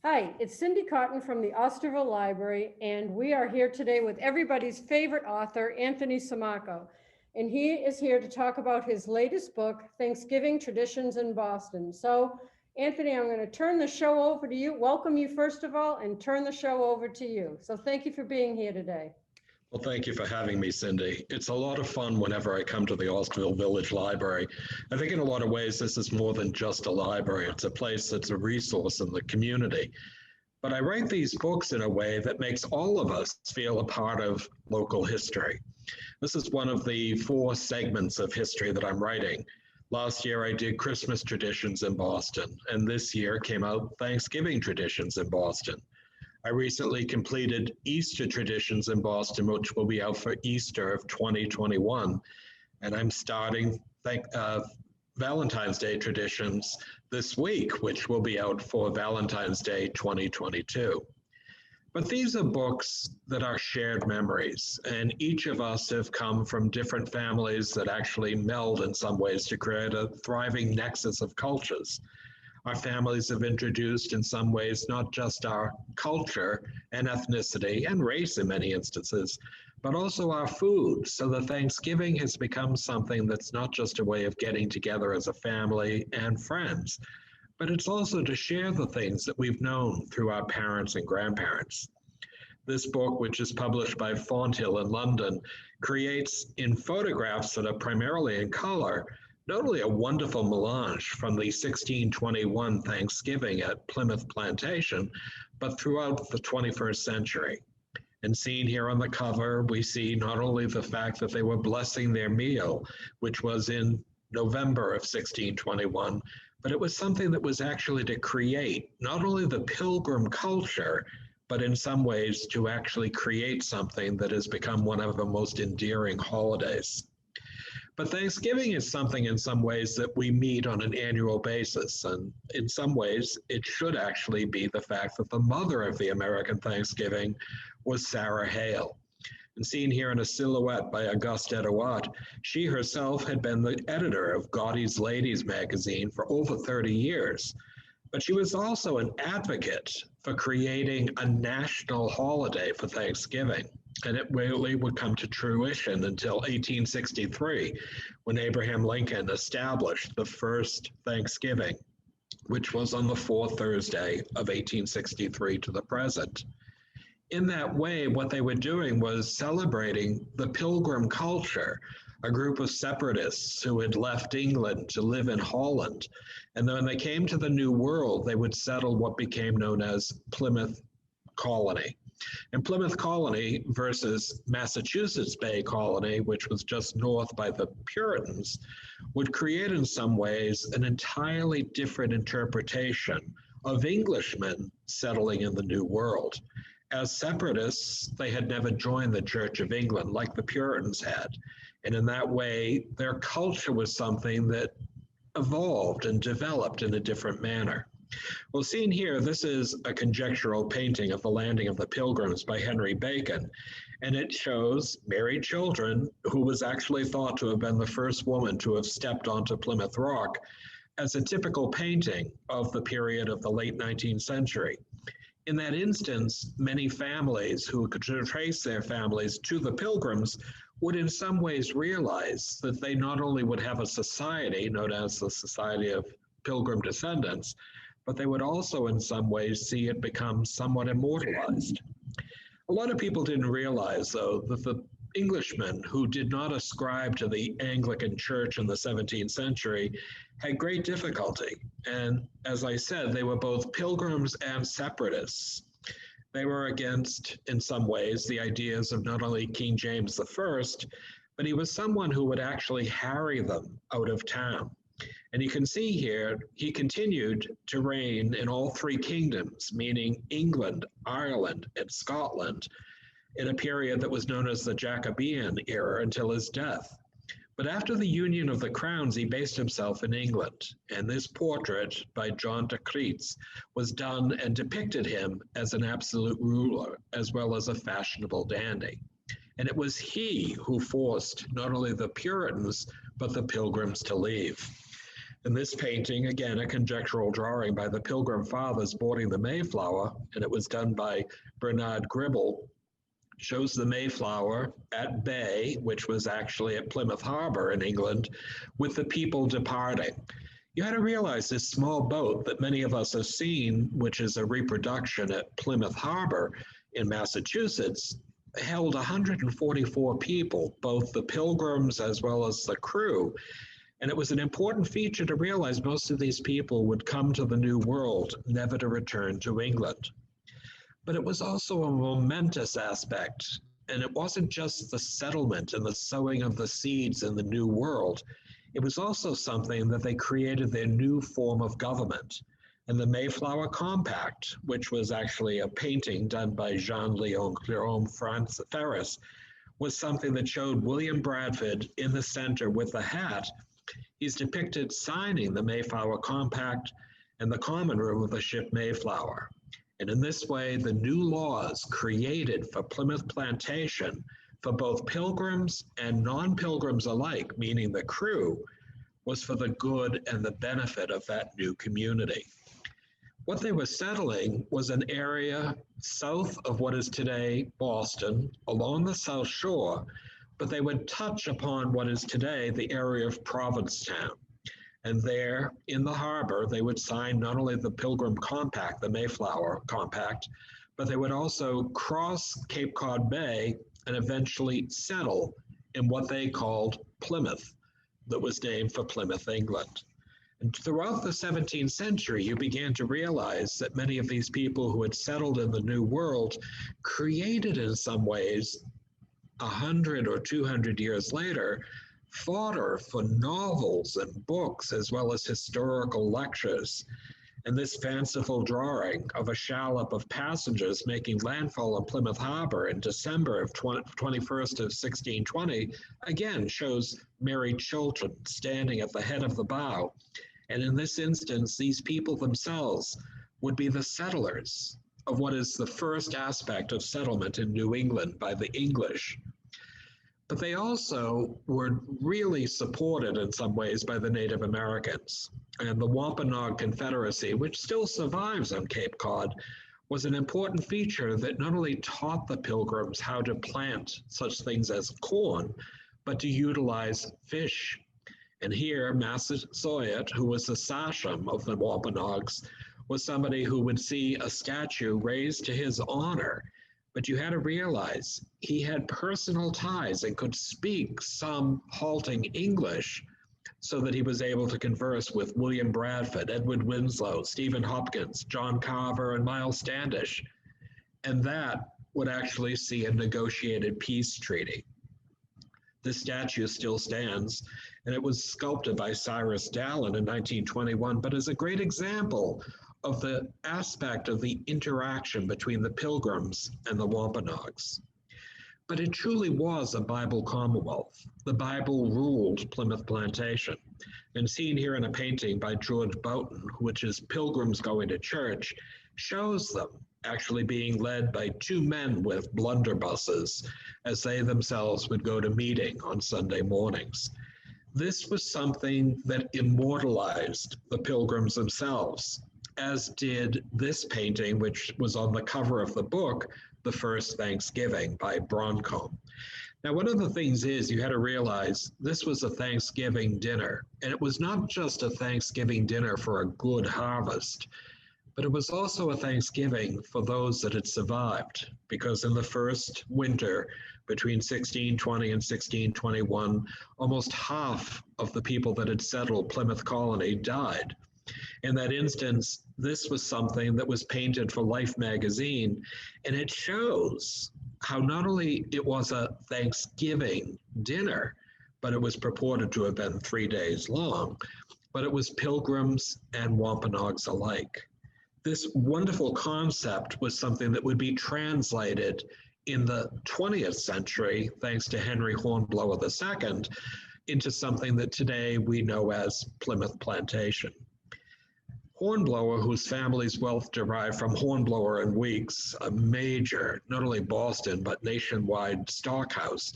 Hi, it's Cindy Cotton from the Osterville Library, and we are here today with everybody's favorite author, Anthony Sammarco. And he is here to talk about his latest book, Thanksgiving Traditions in Boston. So, Anthony, I'm going to turn the show over to you, welcome you first of all, and turn the show over to you. So thank you for being here today. Well, thank you for having me, Cindy. It's a lot of fun whenever I come to the Osterville Village Library. I think in a lot of ways, this is more than just a library. It's a place that's a resource in the community. But I write these books in a way that makes all of us feel a part of local history. This is one of the 4 segments of history that I'm writing. Last year, I did Christmas traditions in Boston, and this year came out Thanksgiving traditions in Boston. I recently completed Easter traditions in Boston, which will be out for Easter of 2021. And I'm starting Valentine's Day traditions this week, which will be out for Valentine's Day 2022. But these are books that are shared memories, and each of us have come from different families that actually meld in some ways to create a thriving nexus of cultures. Our families have introduced, in some ways, not just our culture and ethnicity and race in many instances, but also our food. So that Thanksgiving has become something that's not just a way of getting together as a family and friends, but it's also to share the things that we've known through our parents and grandparents. This book, which is published by Fonthill in London, creates in photographs that are primarily in color, not only a wonderful melange from the 1621 Thanksgiving at Plymouth Plantation, but throughout the 21st century. And seen here on the cover, we see not only the fact that they were blessing their meal, which was in November of 1621, but it was something that was actually to create not only the pilgrim culture, but in some ways to actually create something that has become one of the most endearing holidays. But Thanksgiving is something in some ways that we meet on an annual basis. And in some ways, it should actually be the fact that the mother of the American Thanksgiving was Sarah Hale. And seen here in a silhouette by Auguste Edouard, she herself had been the editor of Godey's Ladies magazine for over 30 years. But she was also an advocate for creating a national holiday for Thanksgiving. And it really would come to fruition until 1863, when Abraham Lincoln established the first Thanksgiving, which was on the 4th Thursday of 1863 to the present. In that way, what they were doing was celebrating the Pilgrim culture, a group of separatists who had left England to live in Holland. And then when they came to the New World, they would settle what became known as Plymouth Colony. And Plymouth Colony versus Massachusetts Bay Colony, which was just north by the Puritans, would create in some ways an entirely different interpretation of Englishmen settling in the New World. As separatists, they had never joined the Church of England like the Puritans had. And in that way, their culture was something that evolved and developed in a different manner. Well, seen here, this is a conjectural painting of the landing of the Pilgrims by Henry Bacon, and it shows Mary Children, who was actually thought to have been the first woman to have stepped onto Plymouth Rock, as a typical painting of the period of the late 19th century. In that instance, many families who could trace their families to the Pilgrims would in some ways realize that they not only would have a society known as the Society of Pilgrim Descendants, but they would also in some ways see it become somewhat immortalized. A lot of people didn't realize, though, that the Englishmen who did not ascribe to the Anglican Church in the 17th century had great difficulty. And as I said, they were both pilgrims and separatists. They were against, in some ways, the ideas of not only King James I, but he was someone who would actually harry them out of town. And you can see here, he continued to reign in all 3 kingdoms, meaning England, Ireland, and Scotland, in a period that was known as the Jacobean era until his death. But after the union of the crowns, he based himself in England. And this portrait by John de Creets was done and depicted him as an absolute ruler, as well as a fashionable dandy. And it was he who forced not only the Puritans, but the Pilgrims to leave. In this painting, again, a conjectural drawing by the Pilgrim Fathers boarding the Mayflower, and it was done by Bernard Gribble, shows the Mayflower at bay, which was actually at Plymouth Harbor in England, with the people departing. You had to realize this small boat that many of us have seen, which is a reproduction at Plymouth Harbor in Massachusetts, held 144 people, both the pilgrims as well as the crew. And it was an important feature to realize most of these people would come to the New World, never to return to England. But it was also a momentous aspect. And it wasn't just the settlement and the sowing of the seeds in the New World. It was also something that they created their new form of government. And the Mayflower Compact, which was actually a painting done by Jean-Léon Ferris, was something that showed William Bradford in the center with the hat. He's depicted signing the Mayflower Compact in the common room of the ship Mayflower. And in this way, the new laws created for Plymouth Plantation for both pilgrims and non-pilgrims alike, meaning the crew, was for the good and the benefit of that new community. What they were settling was an area south of what is today Boston, along the South Shore, but they would touch upon what is today the area of Provincetown. And there in the harbor, they would sign not only the Pilgrim Compact, the Mayflower Compact, but they would also cross Cape Cod Bay and eventually settle in what they called Plymouth, that was named for Plymouth, England. And throughout the 17th century, you began to realize that many of these people who had settled in the New World created in some ways 100 or 200 years later, fodder for novels and books, as well as historical lectures. And this fanciful drawing of a shallop of passengers making landfall in Plymouth Harbor in December of 21st of 1620, again shows Mary Chilton standing at the head of the bow. And in this instance, these people themselves would be the settlers of what is the first aspect of settlement in New England by the English. But they also were really supported in some ways by the Native Americans. And the Wampanoag Confederacy, which still survives on Cape Cod, was an important feature that not only taught the Pilgrims how to plant such things as corn, but to utilize fish. And here, Massasoit, who was the sachem of the Wampanoags, was somebody who would see a statue raised to his honor. But you had to realize he had personal ties and could speak some halting English so that he was able to converse with William Bradford, Edward Winslow, Stephen Hopkins, John Carver, and Miles Standish. And that would actually see a negotiated peace treaty. This statue still stands, and it was sculpted by Cyrus Dallin in 1921, but is a great example of the aspect of the interaction between the Pilgrims and the Wampanoags. But it truly was a Bible Commonwealth. The Bible ruled Plymouth Plantation. And seen here in a painting by George Boughton, which is Pilgrims Going to Church, shows them actually being led by two men with blunderbusses as they themselves would go to meeting on Sunday mornings. This was something that immortalized the Pilgrims themselves, as did this painting, which was on the cover of the book, The First Thanksgiving by Broncombe. Now, one of the things is you had to realize this was a Thanksgiving dinner, and it was not just a Thanksgiving dinner for a good harvest, but it was also a Thanksgiving for those that had survived, because in the first winter between 1620 and 1621, almost half of the people that had settled Plymouth Colony died. In that instance, this was something that was painted for Life magazine, and it shows how not only it was a Thanksgiving dinner, but it was purported to have been 3 days long, but it was Pilgrims and Wampanoags alike. This wonderful concept was something that would be translated in the 20th century, thanks to Henry Hornblower II, into something that today we know as Plymouth Plantation. Hornblower, whose family's wealth derived from Hornblower and Weeks, a major, not only Boston, but nationwide stockhouse,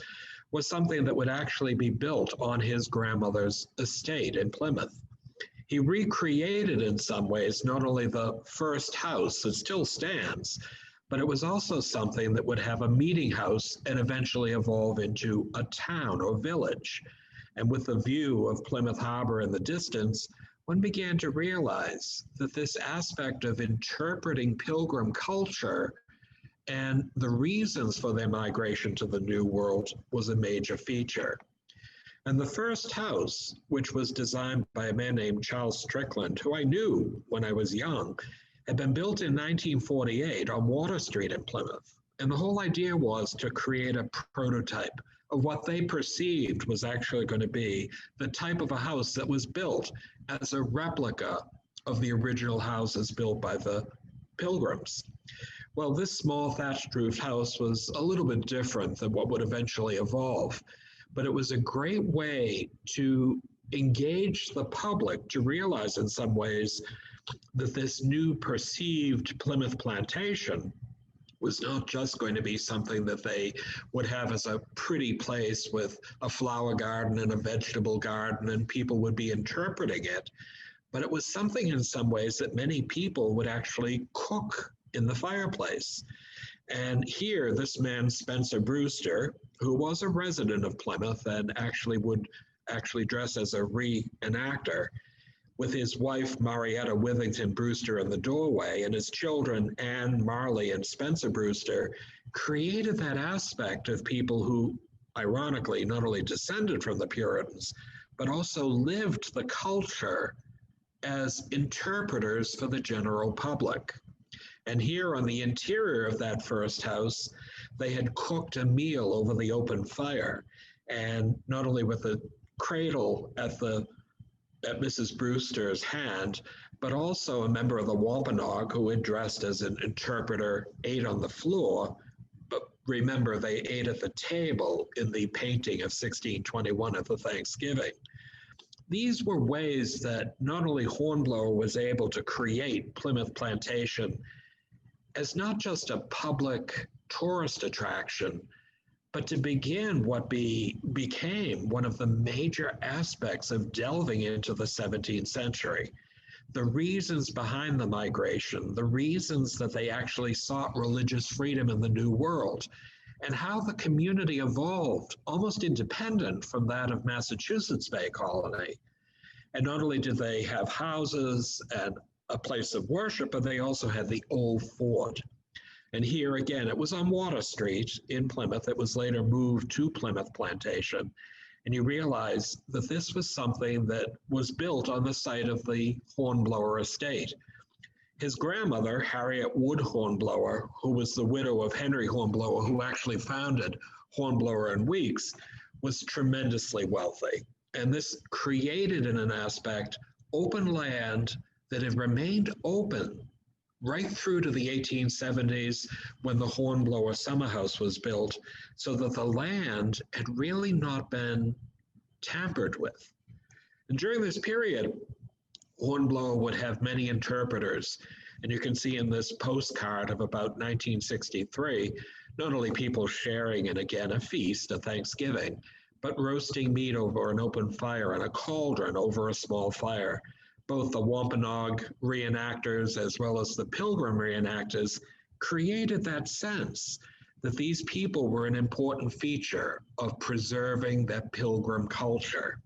was something that would actually be built on his grandmother's estate in Plymouth. He recreated in some ways not only the first house that still stands, but it was also something that would have a meeting house and eventually evolve into a town or village. And with the view of Plymouth Harbor in the distance, one began to realize that this aspect of interpreting Pilgrim culture and the reasons for their migration to the New World was a major feature. And the first house, which was designed by a man named Charles Strickland, who I knew when I was young, had been built in 1948 on Water Street in Plymouth. And the whole idea was to create a prototype of what they perceived was actually going to be the type of a house that was built as a replica of the original houses built by the Pilgrims. Well, this small thatched roofed house was a little bit different than what would eventually evolve, but it was a great way to engage the public to realize in some ways that this new perceived Plymouth plantation was not just going to be something that they would have as a pretty place with a flower garden and a vegetable garden and people would be interpreting it, but it was something in some ways that many people would actually cook in the fireplace. And here, this man, Spencer Brewster, who was a resident of Plymouth and would dress as a reenactor, with his wife, Marietta Withington Brewster, in the doorway, and his children, Anne, Marley, and Spencer Brewster, created that aspect of people who, ironically, not only descended from the Puritans, but also lived the culture as interpreters for the general public. And here on the interior of that first house, they had cooked a meal over the open fire. And not only with the cradle at Mrs. Brewster's hand, but also a member of the Wampanoag who had dressed as an interpreter ate on the floor. But remember, they ate at the table in the painting of 1621 at the Thanksgiving. These were ways that not only Hornblower was able to create Plymouth Plantation as not just a public tourist attraction, but to begin what became one of the major aspects of delving into the 17th century. The reasons behind the migration, the reasons that they actually sought religious freedom in the New World, and how the community evolved almost independent from that of Massachusetts Bay Colony. And not only did they have houses and a place of worship, but they also had the old fort. And here again, it was on Water Street in Plymouth. It was later moved to Plymouth Plantation. And you realize that this was something that was built on the site of the Hornblower estate. His grandmother, Harriet Wood Hornblower, who was the widow of Henry Hornblower, who actually founded Hornblower and Weeks, was tremendously wealthy. And this created in an aspect open land that had remained open right through to the 1870s when the Hornblower summer house was built, so that the land had really not been tampered with. And during this period, Hornblower would have many interpreters. And you can see in this postcard of about 1963, not only people sharing, and again, a feast, a Thanksgiving, but roasting meat over an open fire and a cauldron over a small fire. Both the Wampanoag reenactors as well as the Pilgrim reenactors created that sense that these people were an important feature of preserving that Pilgrim culture.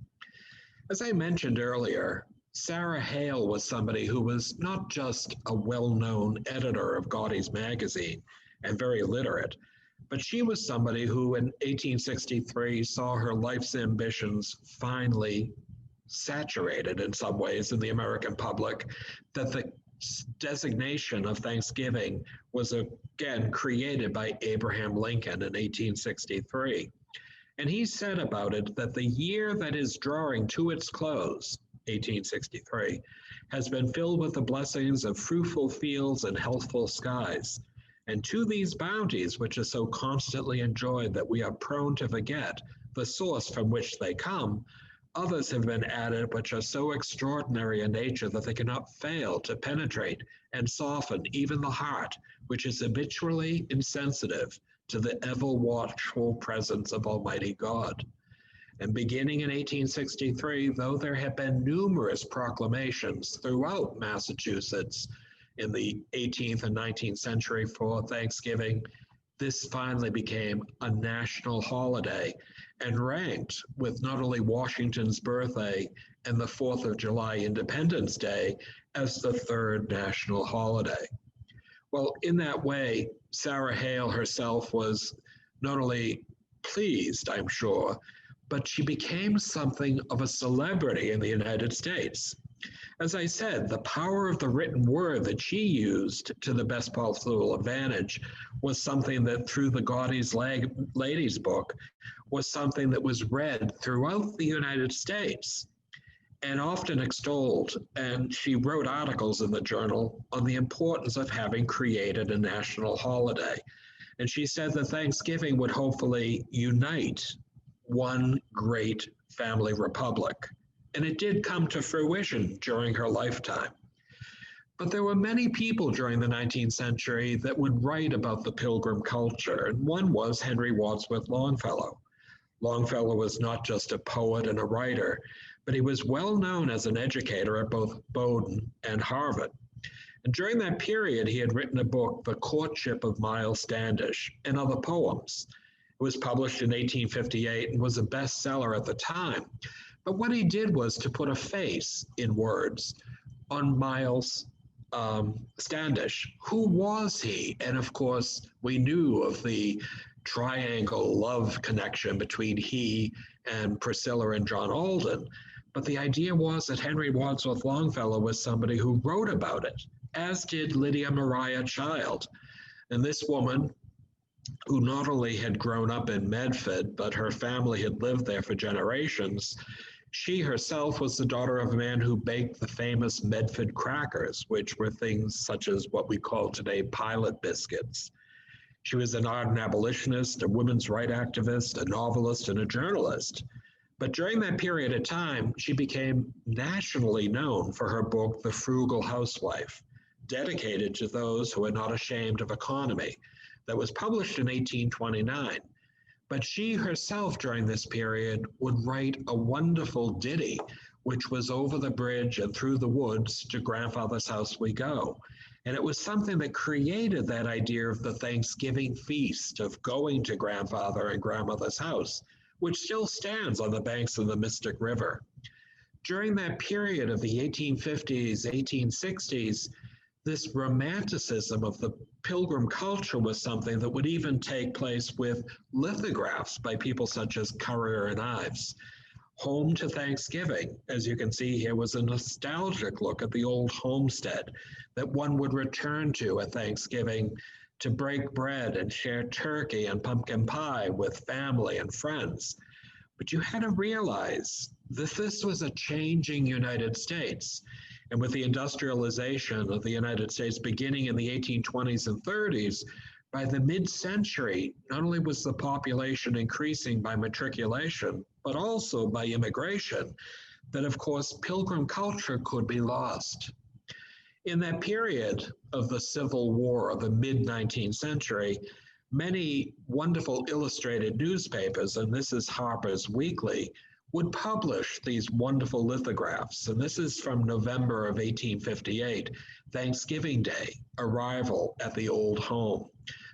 As I mentioned earlier, Sarah Hale was somebody who was not just a well-known editor of Gaudí's magazine and very literate, but she was somebody who in 1863 saw her life's ambitions finally saturated in some ways in the American public, that the designation of Thanksgiving was again created by Abraham Lincoln in 1863. And he said about it that the year that is drawing to its close, 1863, has been filled with the blessings of fruitful fields and healthful skies. And to these bounties, which are so constantly enjoyed that we are prone to forget the source from which they come, others have been added which are so extraordinary in nature that they cannot fail to penetrate and soften even the heart, which is habitually insensitive to the ever-watchful presence of Almighty God. And beginning in 1863, though there had been numerous proclamations throughout Massachusetts in the 18th and 19th century for Thanksgiving, this finally became a national holiday and ranked with not only Washington's birthday and the 4th of July Independence Day as the third national holiday. Well, in that way, Sarah Hale herself was not only pleased, I'm sure, but she became something of a celebrity in the United States. As I said, the power of the written word that she used to the best possible advantage was something that through the Gaudie's Ladies book was something that was read throughout the United States and often extolled. And she wrote articles in the journal on the importance of having created a national holiday. And she said that Thanksgiving would hopefully unite one great family republic. And it did come to fruition during her lifetime. But there were many people during the 19th century that would write about the Pilgrim culture, and one was Henry Wadsworth Longfellow. Longfellow was not just a poet and a writer, but he was well known as an educator at both Bowdoin and Harvard. And during that period, he had written a book, The Courtship of Miles Standish, and other poems. It was published in 1858 and was a bestseller at the time. But what he did was to put a face in words on Miles Standish. Who was he? And of course, we knew of the triangle love connection between he and Priscilla and John Alden. But the idea was that Henry Wadsworth Longfellow was somebody who wrote about it, as did Lydia Maria Child. And this woman, who not only had grown up in Medford, but her family had lived there for generations, she herself was the daughter of a man who baked the famous Medford crackers, which were things such as what we call today pilot biscuits. She was an ardent abolitionist, a women's rights activist, a novelist, and a journalist. But during that period of time, she became nationally known for her book, The Frugal Housewife, dedicated to those who are not ashamed of economy, that was published in 1829. But she herself during this period would write a wonderful ditty, which was over the bridge and through the woods to grandfather's house we go. And it was something that created that idea of the Thanksgiving feast of going to grandfather and grandmother's house, which still stands on the banks of the Mystic River. During that period of the 1850s, 1860s, this romanticism of the Pilgrim culture was something that would even take place with lithographs by people such as Currier and Ives. Home to Thanksgiving, as you can see here, was a nostalgic look at the old homestead that one would return to at Thanksgiving to break bread and share turkey and pumpkin pie with family and friends. But you had to realize that this was a changing United States. And with the industrialization of the United States beginning in the 1820s and 30s, by the mid-century, not only was the population increasing by matriculation, but also by immigration, that of course Pilgrim culture could be lost. In that period of the Civil War of the mid-19th century, many wonderful illustrated newspapers, and this is Harper's Weekly, would publish these wonderful lithographs. And this is from November of 1858, Thanksgiving Day, arrival at the old home.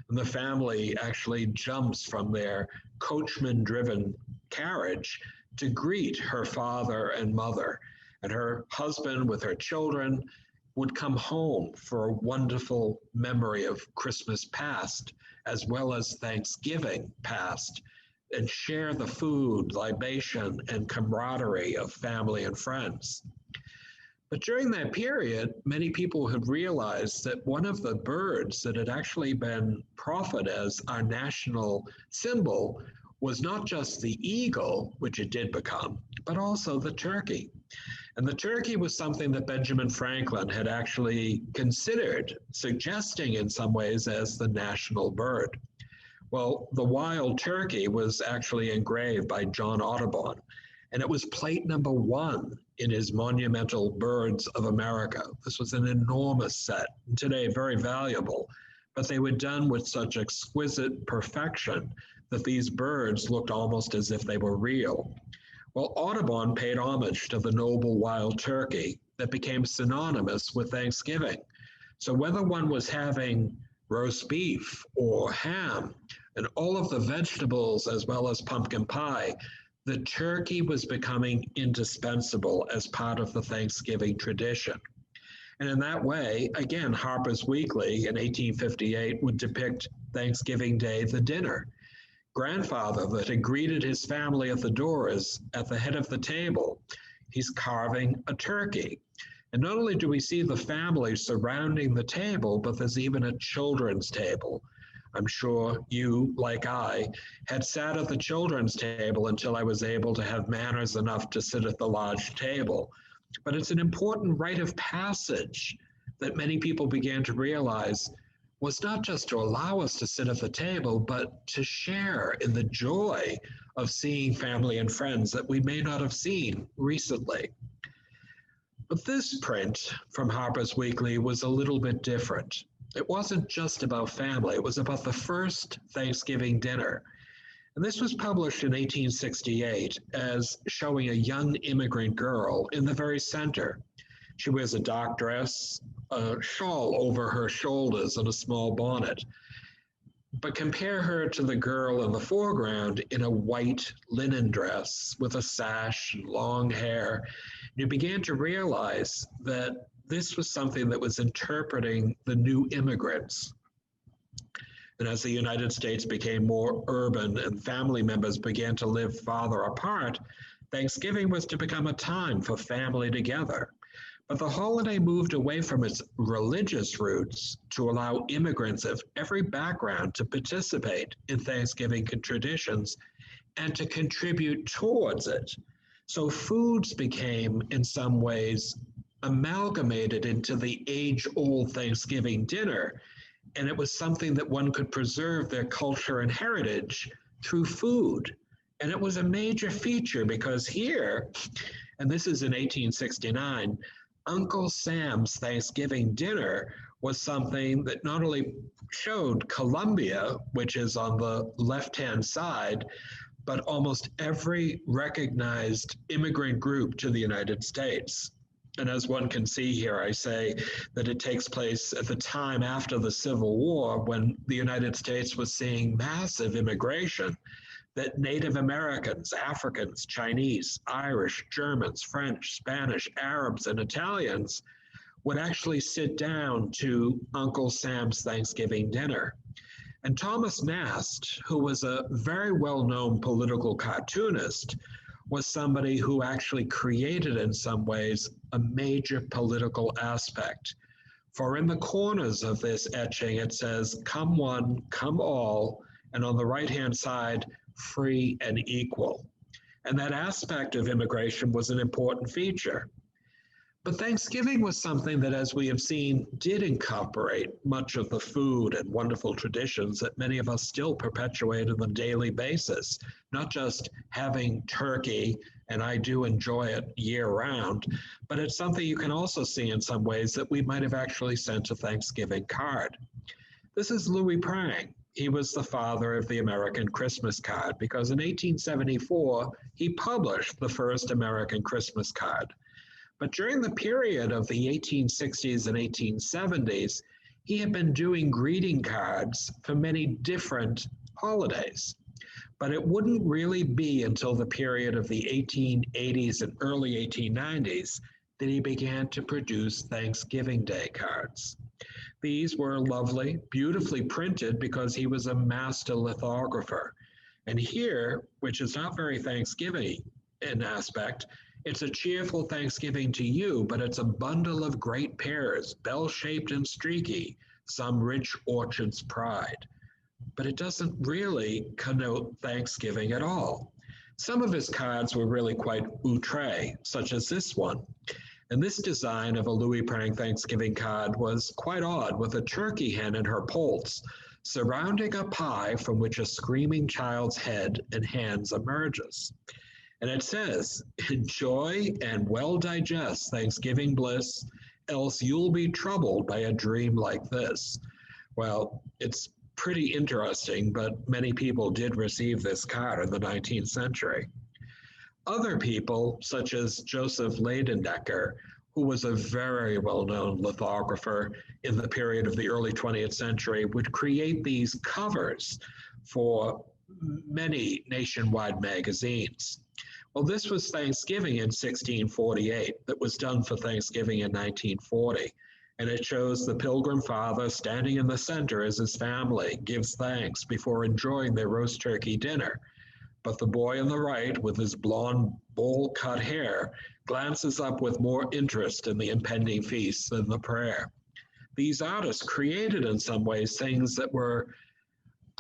And the family actually jumps from their coachman-driven carriage to greet her father and mother. And her husband with her children would come home for a wonderful memory of Christmas past, as well as Thanksgiving past, and share the food, libation, and camaraderie of family and friends. But during that period, many people had realized that one of the birds that had actually been proffered as our national symbol was not just the eagle, which it did become, but also the turkey. And the turkey was something that Benjamin Franklin had actually considered, suggesting in some ways as the national bird. Well, the wild turkey was actually engraved by John Audubon, and it was plate number 1 in his monumental Birds of America. This was an enormous set, today very valuable, but they were done with such exquisite perfection that these birds looked almost as if they were real. Well, Audubon paid homage to the noble wild turkey that became synonymous with Thanksgiving. So whether one was having roast beef or ham and all of the vegetables as well as pumpkin pie, the turkey was becoming indispensable as part of the Thanksgiving tradition. And in that way, again, Harper's Weekly in 1858 would depict Thanksgiving Day, the dinner. Grandfather that had greeted his family at the doors at the head of the table, he's carving a turkey. And not only do we see the family surrounding the table, but there's even a children's table. I'm sure you, like I, had sat at the children's table until I was able to have manners enough to sit at the large table. But it's an important rite of passage that many people began to realize was not just to allow us to sit at the table, but to share in the joy of seeing family and friends that we may not have seen recently. But this print from Harper's Weekly was a little bit different. It wasn't just about family, it was about the first Thanksgiving dinner. And this was published in 1868 as showing a young immigrant girl in the very center. She wears a dark dress, a shawl over her shoulders, and a small bonnet. But compare her to the girl in the foreground in a white linen dress with a sash and long hair. You began to realize that this was something that was interpreting the new immigrants. And as the United States became more urban and family members began to live farther apart, Thanksgiving was to become a time for family together. But the holiday moved away from its religious roots to allow immigrants of every background to participate in Thanksgiving traditions and to contribute towards it. So foods became, in some ways, amalgamated into the age-old Thanksgiving dinner, and it was something that one could preserve their culture and heritage through food. And it was a major feature because here, and this is in 1869, Uncle Sam's Thanksgiving dinner was something that not only showed Columbia, which is on the left-hand side, but almost every recognized immigrant group to the United States. And as one can see here, I say that it takes place at the time after the Civil War when the United States was seeing massive immigration, that Native Americans, Africans, Chinese, Irish, Germans, French, Spanish, Arabs, and Italians would actually sit down to Uncle Sam's Thanksgiving dinner. And Thomas Nast, who was a very well-known political cartoonist, was somebody who actually created, in some ways, a major political aspect. For in the corners of this etching, it says, "Come one, come all," and on the right-hand side, "free and equal." And that aspect of immigration was an important feature. But Thanksgiving was something that, as we have seen, did incorporate much of the food and wonderful traditions that many of us still perpetuate on a daily basis, not just having turkey, and I do enjoy it year round, but it's something you can also see in some ways that we might have actually sent a Thanksgiving card. This is Louis Prang. He was the father of the American Christmas card because in 1874, he published the first American Christmas card. But during the period of the 1860s and 1870s, he had been doing greeting cards for many different holidays. But it wouldn't really be until the period of the 1880s and early 1890s that he began to produce Thanksgiving Day cards. These were lovely, beautifully printed because he was a master lithographer. And here, which is not very Thanksgiving in aspect, it's a cheerful Thanksgiving to you, but it's a bundle of great pears, bell-shaped and streaky, some rich orchard's pride. But it doesn't really connote Thanksgiving at all. Some of his cards were really quite outre, such as this one. And this design of a Louis Prang Thanksgiving card was quite odd, with a turkey hen in her polts, surrounding a pie from which a screaming child's head and hands emerges. And it says, "Enjoy and well digest Thanksgiving bliss, else you'll be troubled by a dream like this." Well, it's pretty interesting, but many people did receive this card in the 19th century. Other people, such as Joseph Leidendecker, who was a very well-known lithographer in the period of the early 20th century, would create these covers for many nationwide magazines. Well, this was Thanksgiving in 1648 that was done for Thanksgiving in 1940. And it shows the Pilgrim Father standing in the center as his family gives thanks before enjoying their roast turkey dinner. But the boy on the right, with his blonde, bowl-cut hair, glances up with more interest in the impending feast than the prayer. These artists created, in some ways, things that were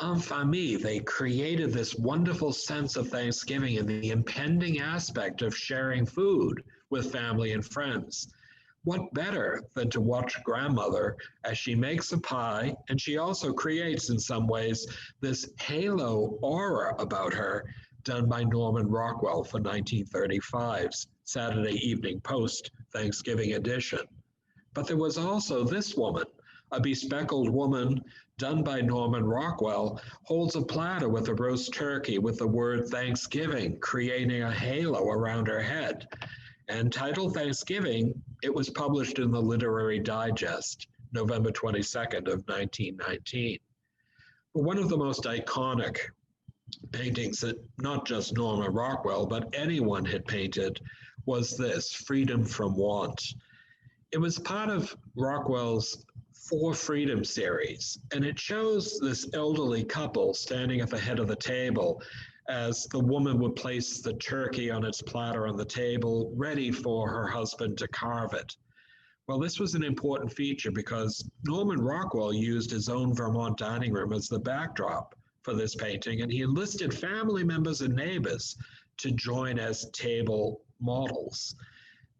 en famille. They created this wonderful sense of Thanksgiving and the impending aspect of sharing food with family and friends. What better than to watch grandmother as she makes a pie, and she also creates, in some ways, this halo aura about her done by Norman Rockwell for 1935's Saturday Evening Post Thanksgiving edition. But there was also this woman, a bespectacled woman done by Norman Rockwell, holds a platter with a roast turkey with the word Thanksgiving, creating a halo around her head. And titled Thanksgiving, it was published in the Literary Digest, November 22nd of 1919. But one of the most iconic paintings that not just Norman Rockwell, but anyone had painted was this, Freedom from Want. It was part of Rockwell's For Freedom series, and it shows this elderly couple standing at the head of the table as the woman would place the turkey on its platter on the table, ready for her husband to carve it. Well, this was an important feature because Norman Rockwell used his own Vermont dining room as the backdrop for this painting, and he enlisted family members and neighbors to join as table models.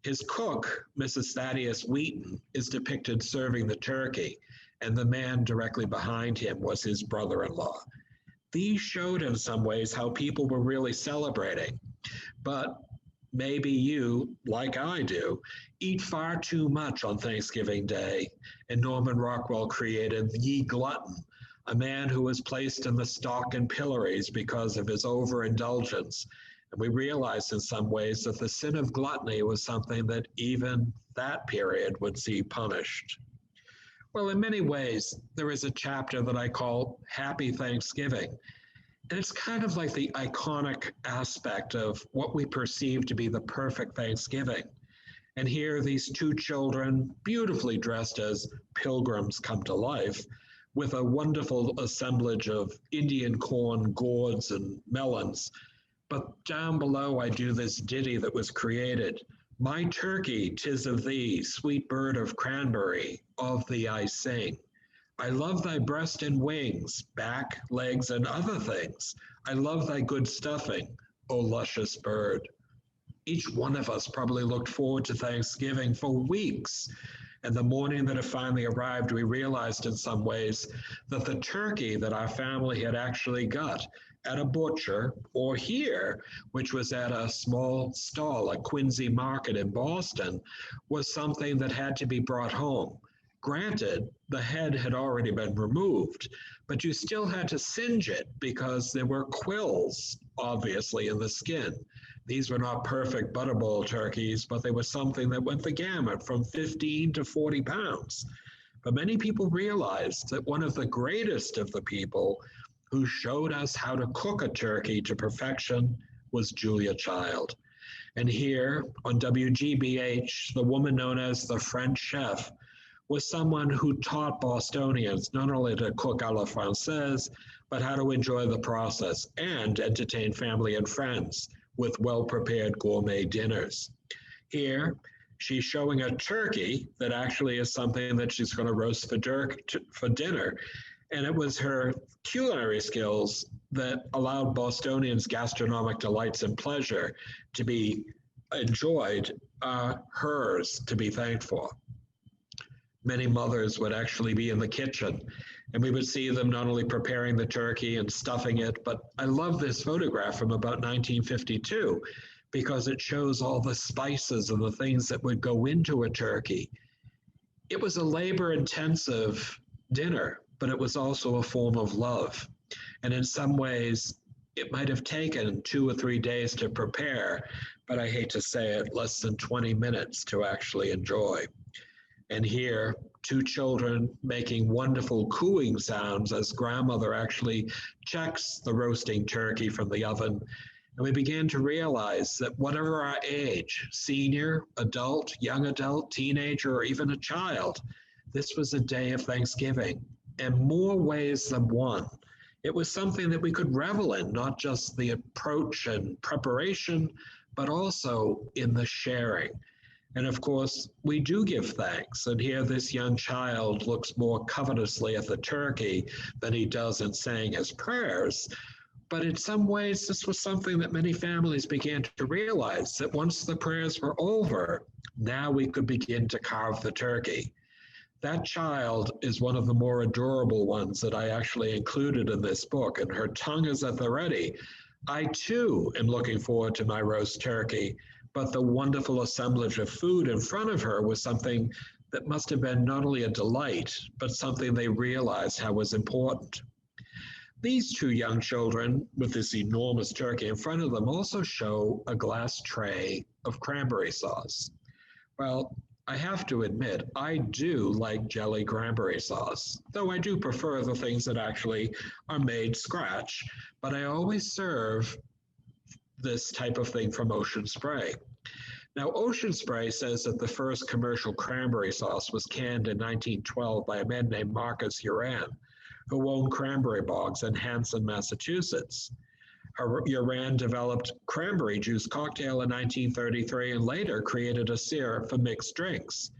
His cook, Mrs. Thaddeus Wheaton, is depicted serving the turkey, and the man directly behind him was his brother-in-law. These showed in some ways how people were really celebrating. But maybe you, like I do, eat far too much on Thanksgiving Day, and Norman Rockwell created Ye Glutton, a man who was placed in the stock and pillories because of his overindulgence. And we realized in some ways that the sin of gluttony was something that even that period would see punished. Well, in many ways, there is a chapter that I call Happy Thanksgiving. And it's kind of like the iconic aspect of what we perceive to be the perfect Thanksgiving. And here, these two children, beautifully dressed as pilgrims come to life, with a wonderful assemblage of Indian corn, gourds, and melons. But down below, I do this ditty that was created. My turkey, 'tis of thee, sweet bird of cranberry, of thee I sing. I love thy breast and wings, back, legs, and other things. I love thy good stuffing, O luscious bird. Each one of us probably looked forward to Thanksgiving for weeks. And the morning that it finally arrived, we realized in some ways that the turkey that our family had actually got at a butcher, or here, which was at a small stall at Quincy Market in Boston, was something that had to be brought home. Granted, the head had already been removed, but you still had to singe it because there were quills, obviously, in the skin. These were not perfect butterball turkeys, but they were something that went the gamut from 15 to 40 pounds. But many people realized that one of the greatest of the people who showed us how to cook a turkey to perfection was Julia Child. And here on WGBH, the woman known as the French chef was someone who taught Bostonians not only to cook à la Française, but how to enjoy the process and entertain family and friends with well-prepared gourmet dinners. Here, she's showing a turkey that actually is something that she's going to roast for dinner. And it was her culinary skills that allowed Bostonians' gastronomic delights and pleasure to be enjoyed, hers to be thanked for. Many mothers would actually be in the kitchen, and we would see them not only preparing the turkey and stuffing it, but I love this photograph from about 1952 because it shows all the spices and the things that would go into a turkey. It was a labor-intensive dinner, but it was also a form of love. And in some ways, it might have taken 2 or 3 days to prepare, but I hate to say it, less than 20 minutes to actually enjoy. And here, 2 children making wonderful cooing sounds as grandmother actually checks the roasting turkey from the oven. And we began to realize that whatever our age, senior, adult, young adult, teenager, or even a child, this was a day of Thanksgiving in more ways than one. It was something that we could revel in, not just the approach and preparation, but also in the sharing. And of course, we do give thanks. And here, this young child looks more covetously at the turkey than he does in saying his prayers. But in some ways, this was something that many families began to realize, that once the prayers were over, now we could begin to carve the turkey. That child is one of the more adorable ones that I actually included in this book, and her tongue is at the ready. I too am looking forward to my roast turkey, but the wonderful assemblage of food in front of her was something that must have been not only a delight, but something they realized how was important. These 2 young children with this enormous turkey in front of them also show a glass tray of cranberry sauce. Well, I have to admit, I do like jelly cranberry sauce, though I do prefer the things that actually are made scratch, but I always serve this type of thing from Ocean Spray. Now, Ocean Spray says that the first commercial cranberry sauce was canned in 1912 by a man named Marcus Uran, who owned cranberry bogs in Hanson, Massachusetts. Uran developed cranberry juice cocktail in 1933 and later created a syrup for mixed drinks.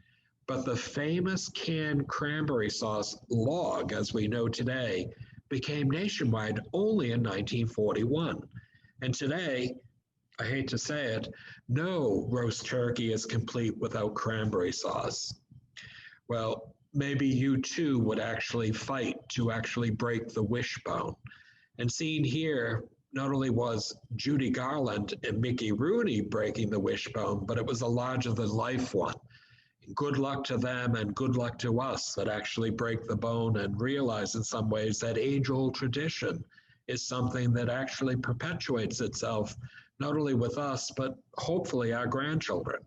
But the famous canned cranberry sauce log, as we know today, became nationwide only in 1941. And today, I hate to say it, no roast turkey is complete without cranberry sauce. Well, maybe you too would actually fight to actually break the wishbone. And seen here, not only was Judy Garland and Mickey Rooney breaking the wishbone, but it was a larger than life one. Good luck to them and good luck to us that actually break the bone and realize in some ways that age-old tradition is something that actually perpetuates itself, not only with us, but hopefully our grandchildren.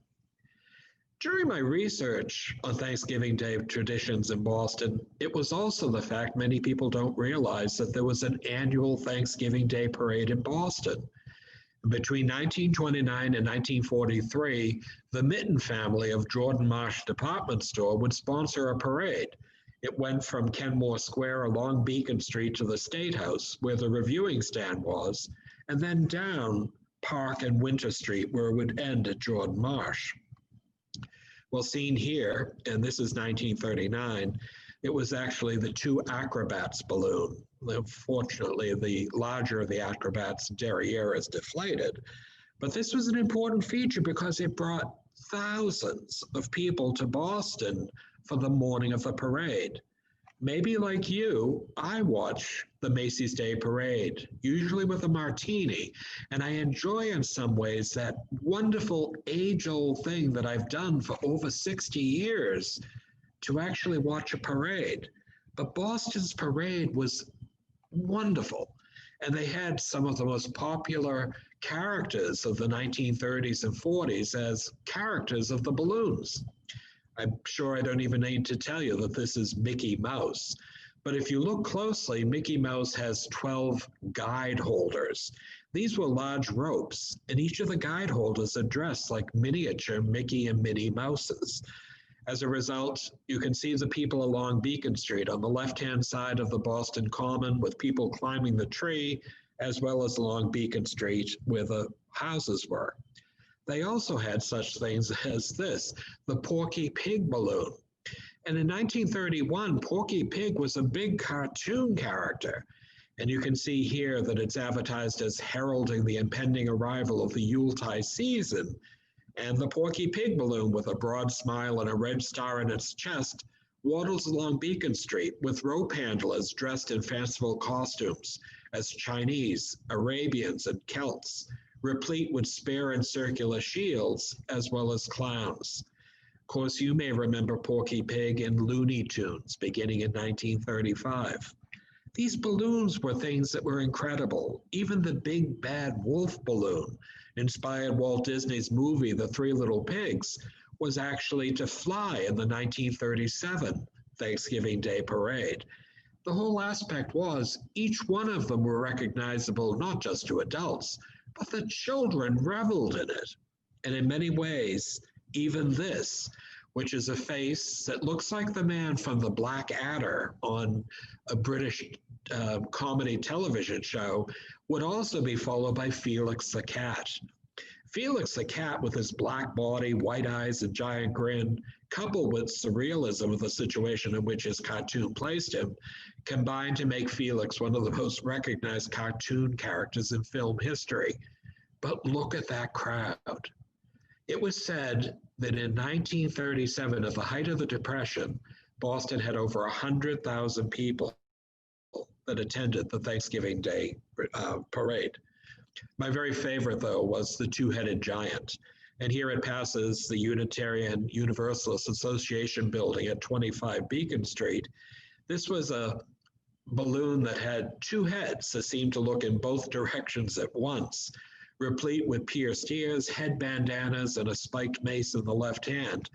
During my research on Thanksgiving Day traditions in Boston, it was also the fact many people don't realize that there was an annual Thanksgiving Day parade in Boston. Between 1929 and 1943, the Mitten family of Jordan Marsh Department Store would sponsor a parade. It went from Kenmore Square along Beacon Street to the State House, where the reviewing stand was, and then down Park and Winter Street, where it would end at Jordan Marsh. Well, seen here, and this is 1939, it was actually the 2 acrobats balloon. Fortunately, the larger of the acrobats derriere is deflated. But this was an important feature because it brought thousands of people to Boston for the morning of the parade. Maybe like you, I watch the Macy's Day Parade, usually with a martini, and I enjoy in some ways that wonderful age-old thing that I've done for over 60 years to actually watch a parade. But Boston's parade was wonderful, and they had some of the most popular characters of the 1930s and 40s as characters of the balloons. I'm sure I don't even need to tell you that this is Mickey Mouse. But if you look closely, Mickey Mouse has 12 guide holders. These were large ropes, and each of the guide holders are dressed like miniature Mickey and Minnie Mouses. As a result, you can see the people along Beacon Street on the left-hand side of the Boston Common with people climbing the tree, as well as along Beacon Street where the houses were. They also had such things as this, the Porky Pig balloon. And in 1931, Porky Pig was a big cartoon character. And you can see here that it's advertised as heralding the impending arrival of the Yuletide season. And the Porky Pig balloon, with a broad smile and a red star in its chest, waddles along Beacon Street with rope handlers dressed in fanciful costumes as Chinese, Arabians, and Celts, replete with spear and circular shields, as well as clowns. Of course, you may remember Porky Pig and Looney Tunes beginning in 1935. These balloons were things that were incredible. Even the big bad wolf balloon, inspired Walt Disney's movie The Three Little Pigs, was actually to fly in the 1937 Thanksgiving Day Parade. The whole aspect was each one of them were recognizable not just to adults, but the children reveled in it. And in many ways, even this, which is a face that looks like the man from the Black Adder on a British comedy television show, would also be followed by Felix the cat. Felix the cat, with his black body, white eyes, and giant grin, coupled with surrealism of the situation in which his cartoon placed him, combined to make Felix one of the most recognized cartoon characters in film history. But look at that crowd. It was said that in 1937, at the height of the Depression, Boston had over 100,000 people that attended the Thanksgiving Day parade. My very favorite, though, was the two-headed giant. And here it passes the Unitarian Universalist Association building at 25 Beacon Street. This was a balloon that had two heads that seemed to look in both directions at once, replete with pierced ears, head bandanas, and a spiked mace in the left hand.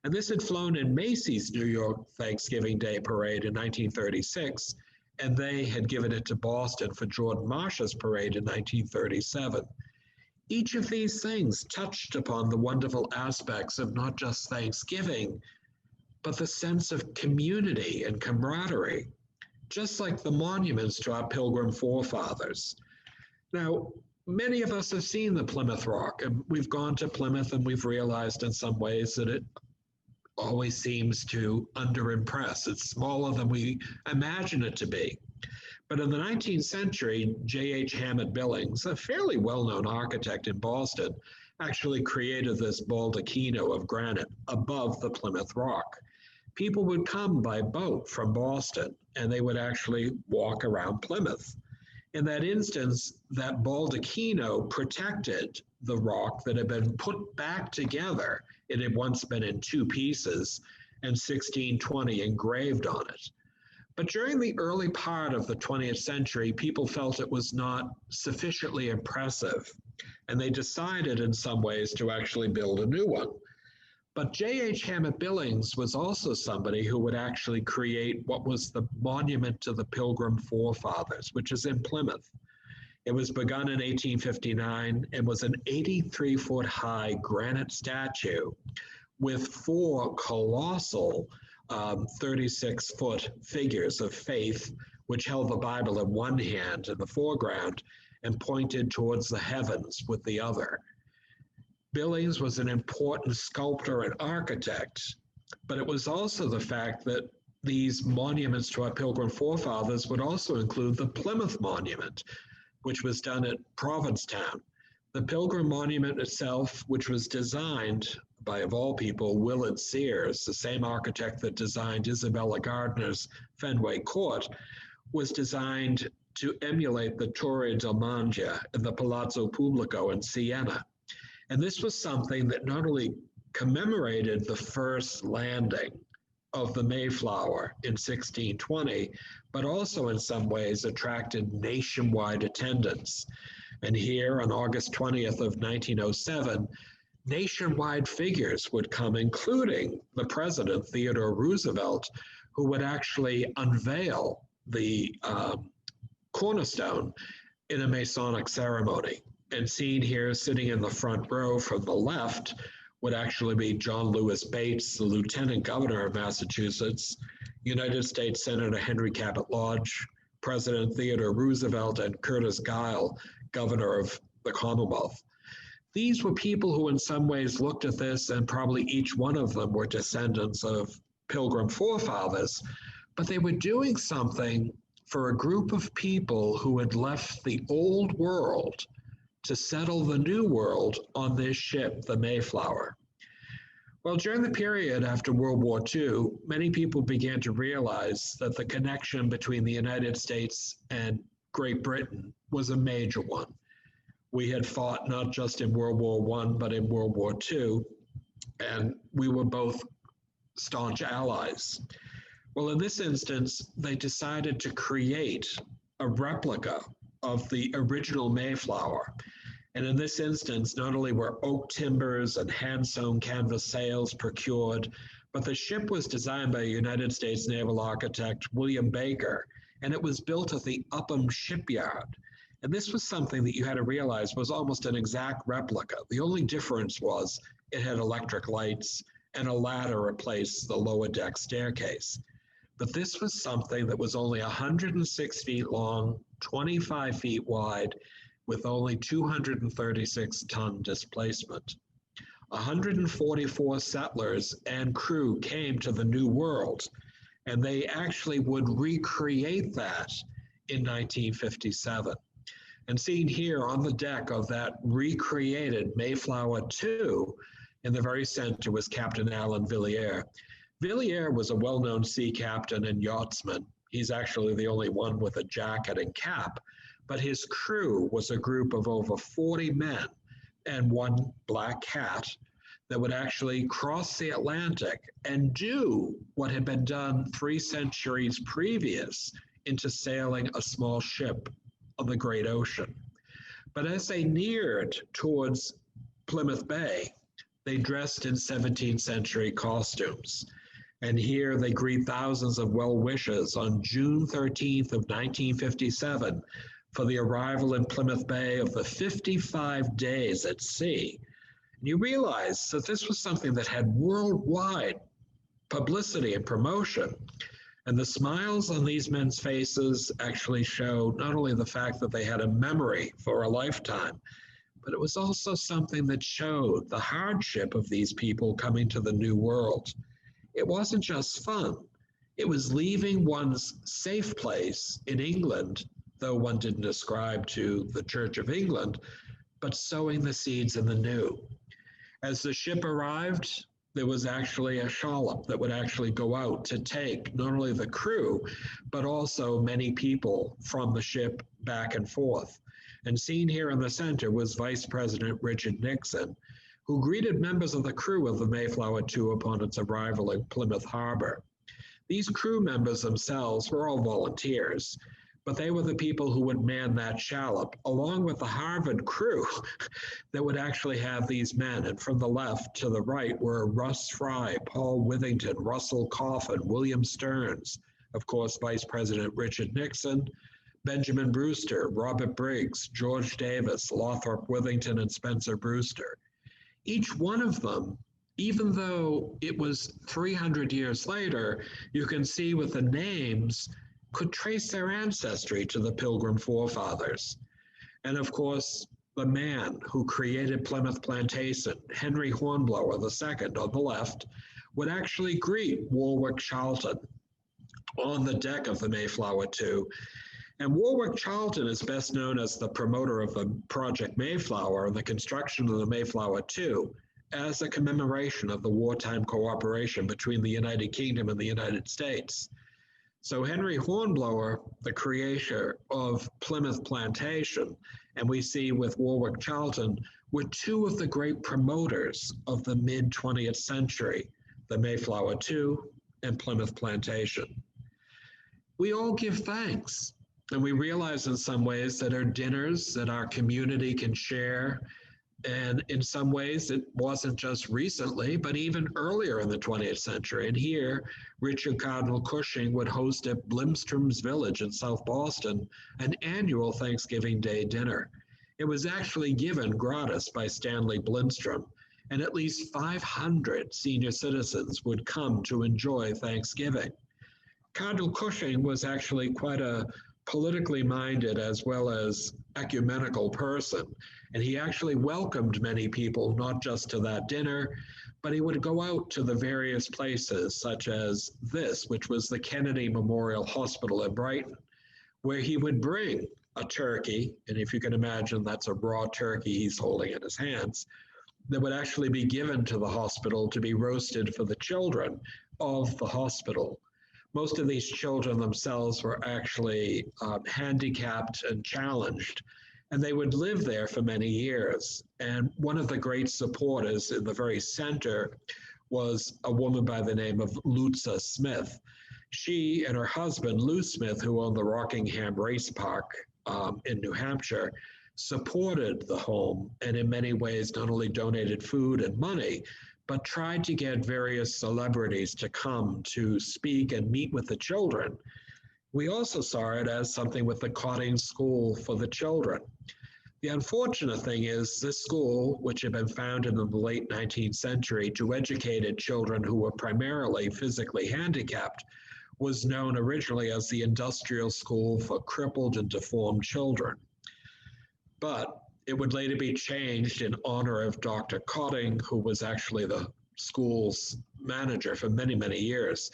And this had flown in Macy's New York Thanksgiving Day Parade in 1936, and they had given it to Boston for Jordan Marsh's parade in 1937. Each of these things touched upon the wonderful aspects of not just Thanksgiving, but the sense of community and camaraderie, just like the monuments to our Pilgrim forefathers. Now, many of us have seen the Plymouth Rock, and we've gone to Plymouth and we've realized in some ways that it always seems to underimpress. It's smaller than we imagine it to be. But in the 19th century, J.H. Hammond Billings, a fairly well-known architect in Boston, actually created this baldacchino of granite above the Plymouth Rock. People would come by boat from Boston, and they would actually walk around Plymouth. In that instance, that baldacchino protected the rock that had been put back together. It had once been in two pieces and 1620 engraved on it. But during the early part of the 20th century, people felt it was not sufficiently impressive, and they decided in some ways to actually build a new one. But J.H. Hammond Billings was also somebody who would actually create what was the monument to the Pilgrim forefathers, which is in Plymouth. It was begun in 1859 and was an 83-foot high granite statue with four colossal 36-foot figures of faith, which held the Bible in one hand in the foreground and pointed towards the heavens with the other. Billings was an important sculptor and architect, but it was also the fact that these monuments to our Pilgrim forefathers would also include the Plymouth Monument, which was done at Provincetown. The Pilgrim Monument itself, which was designed by, of all people, Willard Sears, the same architect that designed Isabella Gardner's Fenway Court, was designed to emulate the Torre del Mangia and the Palazzo Pubblico in Siena. And this was something that not only commemorated the first landing of the Mayflower in 1620, but also in some ways attracted nationwide attendance. And here on August 20th of 1907, nationwide figures would come, including the president, Theodore Roosevelt, who would actually unveil the cornerstone in a Masonic ceremony. And seen here sitting in the front row from the left would actually be John Lewis Bates, the Lieutenant Governor of Massachusetts, United States Senator Henry Cabot Lodge, President Theodore Roosevelt, and Curtis Guile, Governor of the Commonwealth. These were people who in some ways looked at this, and probably each one of them were descendants of Pilgrim forefathers, but they were doing something for a group of people who had left the old world to settle the new world on this ship, the Mayflower. Well, during the period after World War II, many people began to realize that the connection between the United States and Great Britain was a major one. We had fought not just in World War I, but in World War II. and we were both staunch allies. Well, in this instance, they decided to create a replica of the original Mayflower. And in this instance, not only were oak timbers and hand-sewn canvas sails procured, but the ship was designed by United States naval architect William Baker, and it was built at the Upham shipyard. And this was something that you had to realize was almost an exact replica. The only difference was it had electric lights and a ladder replaced the lower deck staircase. But this was something that was only 106 feet long, 25 feet wide, with only 236-ton displacement. 144 settlers and crew came to the New World, and they actually would recreate that in 1957. And seen here on the deck of that recreated Mayflower II, in the very center was Captain Alan Villiers. Villiers was a well-known sea captain and yachtsman. He's actually the only one with a jacket and cap, but his crew was a group of over 40 men and one black cat that would actually cross the Atlantic and do what had been done 3 centuries previous into sailing a small ship on the great ocean. But as they neared towards Plymouth Bay, they dressed in 17th century costumes. And here they greet thousands of well-wishers on June 13th of 1957 for the arrival in Plymouth Bay of the 55 days at sea. And you realize that this was something that had worldwide publicity and promotion. And the smiles on these men's faces actually show not only the fact that they had a memory for a lifetime, but it was also something that showed the hardship of these people coming to the New World. It wasn't just fun. It was leaving one's safe place in England, though one didn't ascribe to the Church of England, but sowing the seeds in the new. As the ship arrived, there was actually a shallop that would actually go out to take not only the crew, but also many people from the ship back and forth. And seen here in the center was Vice President Richard Nixon, who greeted members of the crew of the Mayflower II upon its arrival in Plymouth Harbor. These crew members themselves were all volunteers, but they were the people who would man that shallop, along with the Harvard crew that would actually have these men. And from the left to the right were Russ Fry, Paul Withington, Russell Coffin, William Stearns, of course, Vice President Richard Nixon, Benjamin Brewster, Robert Briggs, George Davis, Lothrop Withington, and Spencer Brewster. Each one of them, even though it was 300 years later, you can see with the names, could trace their ancestry to the Pilgrim forefathers. And of course, the man who created Plymouth Plantation, Henry Hornblower II on the left, would actually greet Warwick Charlton on the deck of the Mayflower II. And Warwick Charlton is best known as the promoter of the Project Mayflower and the construction of the Mayflower II as a commemoration of the wartime cooperation between the United Kingdom and the United States. So Henry Hornblower, the creator of Plymouth Plantation, and we see with Warwick Charlton, were two of the great promoters of the mid-20th century, the Mayflower II and Plymouth Plantation. We all give thanks. And we realize in some ways that our dinners that our community can share, and in some ways it wasn't just recently, but even earlier in the 20th century. And here, Richard Cardinal Cushing would host at Blimstrom's Village in South Boston an annual Thanksgiving Day dinner. It was actually given gratis by Stanley Blimstrom, and at least 500 senior citizens would come to enjoy Thanksgiving. Cardinal Cushing was actually quite a politically minded as well as ecumenical person. And he actually welcomed many people, not just to that dinner, but he would go out to the various places such as this, which was the Kennedy Memorial Hospital in Brighton, where he would bring a turkey, and if you can imagine, that's a raw turkey he's holding in his hands, that would actually be given to the hospital to be roasted for the children of the hospital. Most of these children themselves were actually handicapped and challenged. and they would live there for many years. And one of the great supporters in the very center was a woman by the name of Lutza Smith. She and her husband, Lou Smith, who owned the Rockingham Race Park in New Hampshire, supported the home and in many ways not only donated food and money, but tried to get various celebrities to come to speak and meet with the children. We also saw it as something with the Cotting School for the children. The unfortunate thing is this school, which had been founded in the late 19th century to educate children who were primarily physically handicapped, was known originally as the Industrial School for Crippled and Deformed Children. But it would later be changed in honor of Dr. Cotting, who was actually the school's manager for many, many years,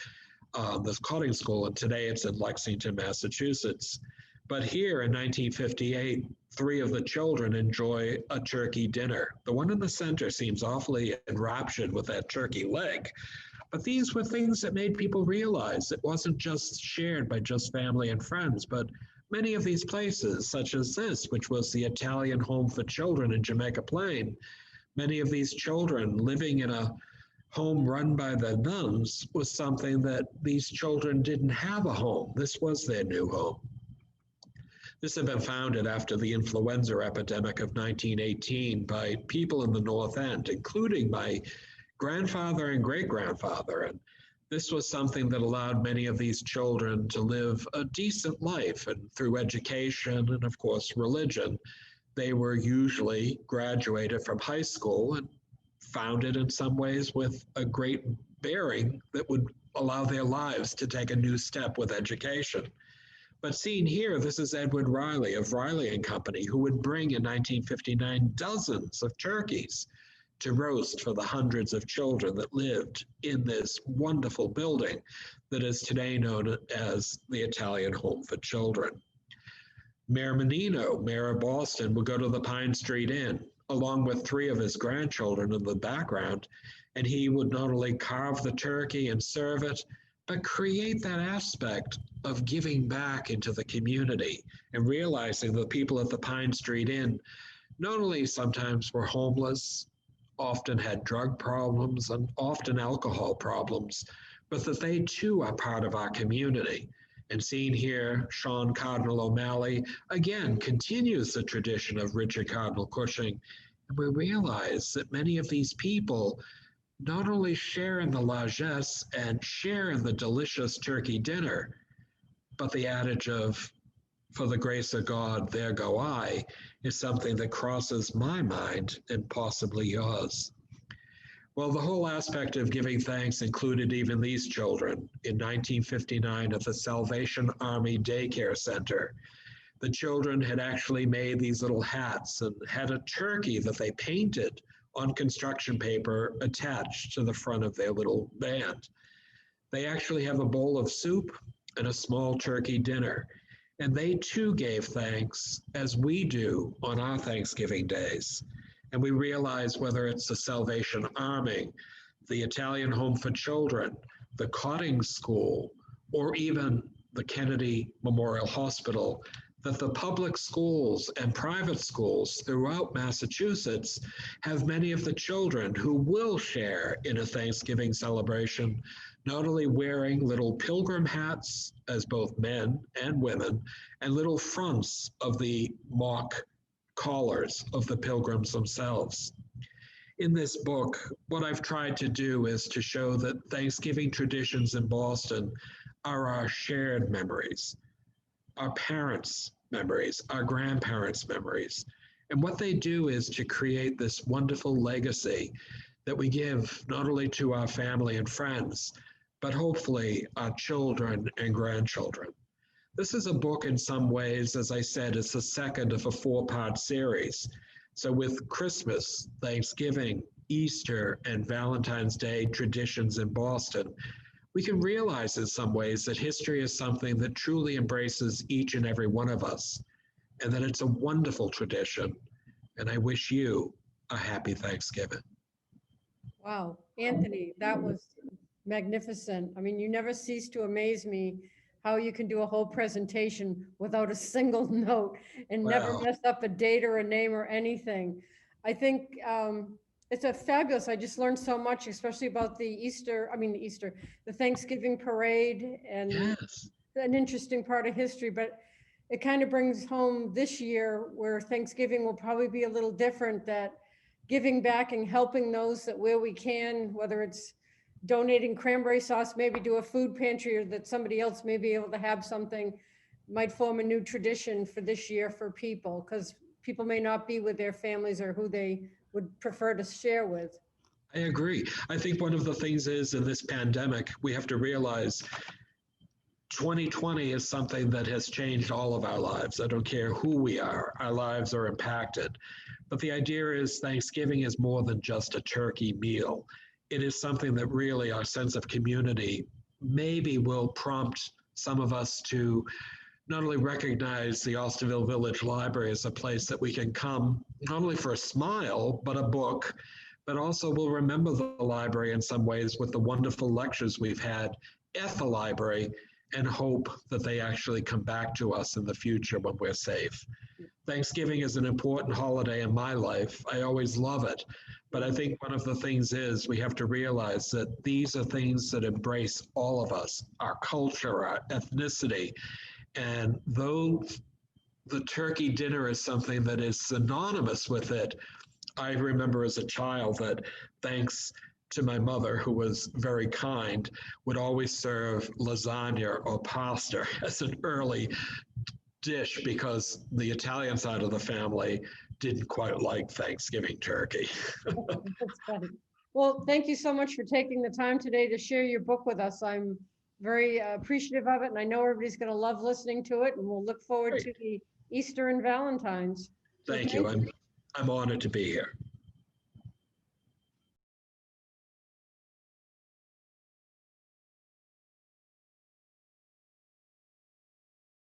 this Cotting School, and today it's in Lexington, Massachusetts. But here in 1958, 3 of the children enjoy a turkey dinner. The one in the center seems awfully enraptured with that turkey leg. But these were things that made people realize it wasn't just shared by just family and friends, but many of these places, such as this, which was the Italian Home for Children in Jamaica Plain, many of these children living in a home run by the nuns was something that these children didn't have a home. This was their new home. This had been founded after the influenza epidemic of 1918 by people in the North End, including my grandfather and great-grandfather. And this was something that allowed many of these children to live a decent life. And through education and, of course, religion, they were usually graduated from high school and founded in some ways with a great bearing that would allow their lives to take a new step with education. But seen here, this is Edward Riley of Riley and Company, who would bring in 1959 dozens of turkeys to roast for the hundreds of children that lived in this wonderful building that is today known as the Italian Home for Children. Mayor Menino, mayor of Boston, would go to the Pine Street Inn, along with 3 of his grandchildren in the background, and he would not only carve the turkey and serve it, but create that aspect of giving back into the community and realizing the people at the Pine Street Inn not only sometimes were homeless, often had drug problems and often alcohol problems, but that they too are part of our community. And seen here, Sean Cardinal O'Malley again continues the tradition of Richard Cardinal Cushing. And we realize that many of these people not only share in the largesse and share in the delicious turkey dinner, but the adage of, for the grace of God, there go I, is something that crosses my mind and possibly yours. Well, the whole aspect of giving thanks included even these children. In 1959 at the Salvation Army Daycare Center, the children had actually made these little hats and had a turkey that they painted on construction paper attached to the front of their little band. They actually have a bowl of soup and a small turkey dinner. And they too gave thanks as we do on our Thanksgiving days. And we realize whether it's the Salvation Army, the Italian Home for Children, the Cotting School, or even the Kennedy Memorial Hospital, that the public schools and private schools throughout Massachusetts have many of the children who will share in a Thanksgiving celebration, not only wearing little pilgrim hats as both men and women, and little fronts of the mock collars of the pilgrims themselves. In this book, what I've tried to do is to show that Thanksgiving traditions in Boston are our shared memories, our parents' memories, our grandparents' memories. And what they do is to create this wonderful legacy that we give not only to our family and friends, but hopefully our children and grandchildren. This is a book in some ways, as I said, it's the second of a 4-part series. So with Christmas, Thanksgiving, Easter, and Valentine's Day traditions in Boston, we can realize in some ways that history is something that truly embraces each and every one of us, and that it's a wonderful tradition. And I wish you a happy Thanksgiving. Wow, Anthony, that was magnificent. I mean, you never cease to amaze me how you can do a whole presentation without a single note and never Wow. mess up a date or a name or anything. I think it's a fabulous. I just learned so much, especially about the Thanksgiving parade, and Yes. an interesting part of history. But it kind of brings home this year where Thanksgiving will probably be a little different, that giving back and helping those that where we can, whether it's donating cranberry sauce, maybe to a food pantry, or that somebody else may be able to have something, might form a new tradition for this year for people, because people may not be with their families or who they would prefer to share with. I agree. I think one of the things is in this pandemic, we have to realize 2020 is something that has changed all of our lives. I don't care who we are, our lives are impacted. But the idea is Thanksgiving is more than just a turkey meal. It is something that really our sense of community maybe will prompt some of us to not only recognize the Osterville Village Library as a place that we can come, not only for a smile, but a book, but also we'll remember the library in some ways with the wonderful lectures we've had at the library, and hope that they actually come back to us in the future when we're safe. Thanksgiving is an important holiday in my life. I always love it. But I think one of the things is we have to realize that these are things that embrace all of us, our culture, our ethnicity. And though the turkey dinner is something that is synonymous with it, I remember as a child that, thanks to my mother, who was very kind, would always serve lasagna or pasta as an early dish because the Italian side of the family didn't quite like Thanksgiving turkey. That's funny. Well, thank you so much for taking the time today to share your book with us. I'm very appreciative of it, and I know everybody's going to love listening to it, and we'll look forward Great. to the Easter and Valentine's. So Thank you. I'm honored to be here.